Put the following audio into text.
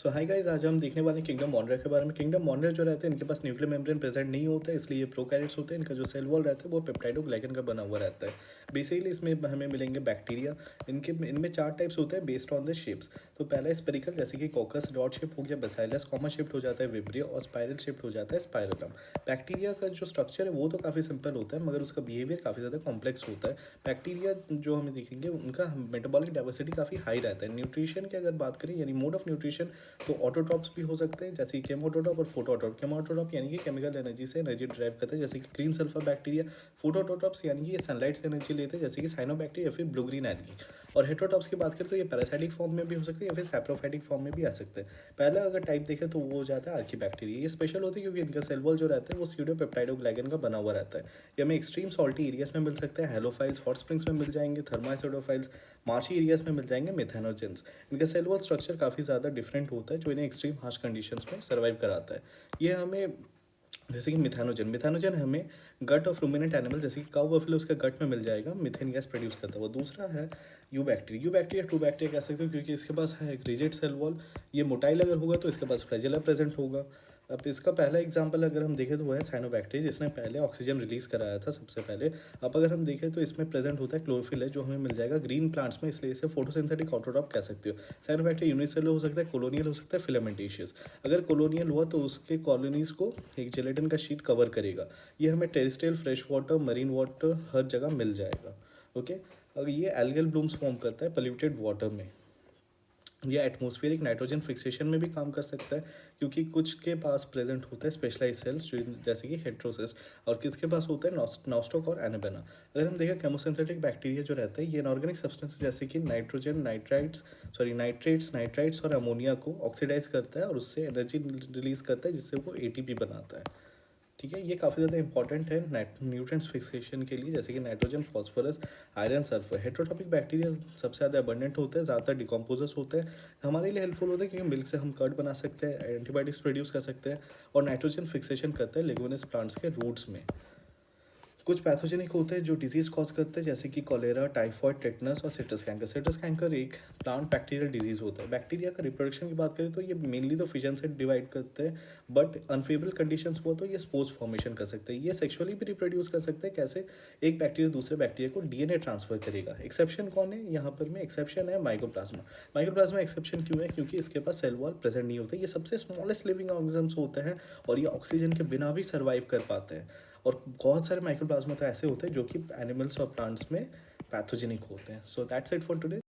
सो hi guys, आज हम देखने वाले हैं किंगडम मॉनरेल के बारे में। किंगडम मॉनरेल जो रहते हैं, इनके पास न्यूक्लियर मेम्ब्रेन प्रेजेंट नहीं होता है, इसलिए ये प्रोकैरियोट्स होते हैं। इनका जो सेल वॉल रहता है वो पेप्टाइडोग्लाइकन का बना हुआ रहता है। बेसिकली इसमें हमें मिलेंगे बैक्टीरिया। इनमें 4 टाइप्स होते हैं बेस्ड ऑन द शेप्स। तो पहला स्पेरिकल, जैसे कि कॉकस डॉट शेप हो गया, बेसाइलस कॉमा शेप्ड हो जाता है विब्रियो, और स्पाइरल शेप्ड हो जाता है स्पाइरलम। बैक्टीरिया का जो स्ट्रक्चर है वो तो काफ़ी सिंपल होता है, मगर उसका बिहेवियर काफ़ी ज़्यादा कॉम्प्लेक्स होता है। बैक्टीरिया जो हमें देखेंगे उनका मेटाबॉलिक डाइवर्सिटी काफ़ी हाई रहता है। न्यूट्रिशन की अगर बात करें, यानी मोड ऑफ न्यूट्रिशन, तो ऑटोट्रॉप्स भी हो सकते हैं, जैसे कि केमोटोट्रॉप और फोटोट्रॉप। केमोटोट्रॉप यानी कि केमिकल एनर्जी से एनर्जी ड्राइव करते हैं, जैसे कि ग्रीन सल्फर बैक्टीरिया। फोटोट्रॉप्स यानी कि ये सनलाइट से एनर्जी लेते हैं, जैसे कि साइनोबैक्टीरिया या फिर ब्लू ग्रीन एल्गी। और हेटरोट्रॉप्स की बात करें तो ये पैरासाइटिक फॉर्म में भी हो सकते हैं या फिर सैप्रोफाइटिक फॉर्म में भी आ सकते हैं। पहला अगर टाइप देखें तो वो हो जाता है आर्कीबैक्टीरिया। ये स्पेशल होती है क्योंकि इनका सेल वॉल जो रहता है वो स्यूडोपेप्टाइडोग्लाइकन का बना हुआ रहता है। ये हमें एक्सट्रीम सॉल्टी एरियाज में मिल सकते हैं, हेलोफाइल्स, हॉट स्प्रिंग्स में मिल जाएंगे, थर्माइसोडोफाइल्स, मार्शी एरियाज में मिल जाएंगे मिथेनोजेंस। इनका सेल वॉल स्ट्रक्चर काफ़ी ज़्यादा डिफरेंट होता है, जो इन्हें एक्सट्रीम हार्श कंडीशंस में सर्वाइव कराता है। ये हमें, जैसे कि मिथानोजन हमें गट ऑफ रूमिनेंट एनिमल, जैसे कि काउ बफेलो, उसके गट में मिल जाएगा, मीथेन गैस प्रोड्यूस करता है। वो दूसरा है यू बैक्टीरिया ट्रू बैक्टीरिया कह सकते हो, क्योंकि इसके पास है एक रिजिड सेल वॉल। ये मोटाइल अगर होगा तो इसके पास फ्लैजेला प्रेजेंट होगा। अब इसका पहला एग्जांपल अगर हम देखें तो वो है साइनोबैक्टीरिया, जिसने पहले ऑक्सीजन रिलीज कराया था सबसे पहले। अब अगर हम देखें तो इसमें प्रेजेंट होता है क्लोरोफिल है, जो हमें मिल जाएगा ग्रीन प्लांट्स में, इसलिए इसे फोटोसिंथेटिक ऑटोट्रॉप कह सकते हो। साइनोबैक्टीरिया यूनिसेलुलर हो सकता है, कॉलोनियल हो सकता है, फिलामेंटेशियस। अगर कॉलोनियल हुआ तो उसके कॉलोनीज को एक जेलेटिन का शीट कवर करेगा। ये हमें terrestrial, fresh water, marine water हर जगह मिल जाएगा। ओके। अगर ये एल्गल ब्लूम्स फॉर्म करता है पॉल्यूटेड वाटर में। या एटमॉस्फेरिक नाइट्रोजन फिक्सेशन में भी काम कर सकता है, क्योंकि कुछ के पास प्रेजेंट होता है स्पेशलाइज सेल्स, जो जैसे कि हेट्रोसिस, और किसके पास होता है नॉस्टोक और एनाबेना। अगर हम देखें केमोसिंथेटिक बैक्टीरिया जो रहता है, ये इनऑर्गेनिक सब्सटेंस जैसे कि नाइट्राइट्स और अमोनिया को ऑक्सीडाइज करता है और उससे एनर्जी रिलीज करता है, जिससे वो एटीपी बनाता है। ठीक है, ये काफ़ी ज़्यादा इंपॉर्टेंट है न्यूट्रिएंट्स फिक्सेशन के लिए, जैसे कि nitrogen, phosphorus, iron, sulphur. Heterotrophic bacteria सबसे ज़्यादा अबंडेंट होते हैं, ज़्यादातर डिकम्पोजर्स होते हैं। हमारे लिए हेल्पफुल होता है क्योंकि मिल्क से हम कर्ड बना सकते हैं, एंटीबायोटिक्स प्रोड्यूस कर सकते हैं, और नाइट्रोजन फिक्सेशन करते हैं लेगुमिनस प्लांट्स के रूट्स में। कुछ पैथोजेनिक होते हैं जो डिजीज कॉज करते हैं, जैसे कि कॉलेरा, टाइफॉइड, टेटनस और सिट्रस कैंकर। सिट्रस कैंकर एक प्लांट बैक्टीरियल डिजीज होता है। बैक्टीरिया का रिप्रोडक्शन की बात करें तो ये मेनली तो फिजन से डिवाइड करते हैं, बट अनफेवरेबल कंडीशंस हुआ तो ये स्पोर्स फॉर्मेशन कर सकते हैं। ये सेक्सुअली भी रिप्रोड्यूस कर सकते हैं। कैसे? एक बैक्टीरिया दूसरे बैक्टीरिया को डीएनए ट्रांसफर करेगा। एक्सेप्शन कौन है यहाँ पर? में एक्सेप्शन है माइकोप्लाज्मा। माइकोप्लाज्मा एक्सेप्शन क्यों है? क्योंकि इसके पास सेल वॉल प्रेजेंट नहीं होता। ये सबसे स्मॉलेस्ट लिविंग ऑर्गेनिजम्स होते हैं और ये ऑक्सीजन के बिना भी सर्वाइव कर पाते हैं। और बहुत सारे माइक्रोप्लाज्मा तो ऐसे होते हैं जो कि एनिमल्स और प्लांट्स में पैथोजेनिक होते हैं। So that's it for today.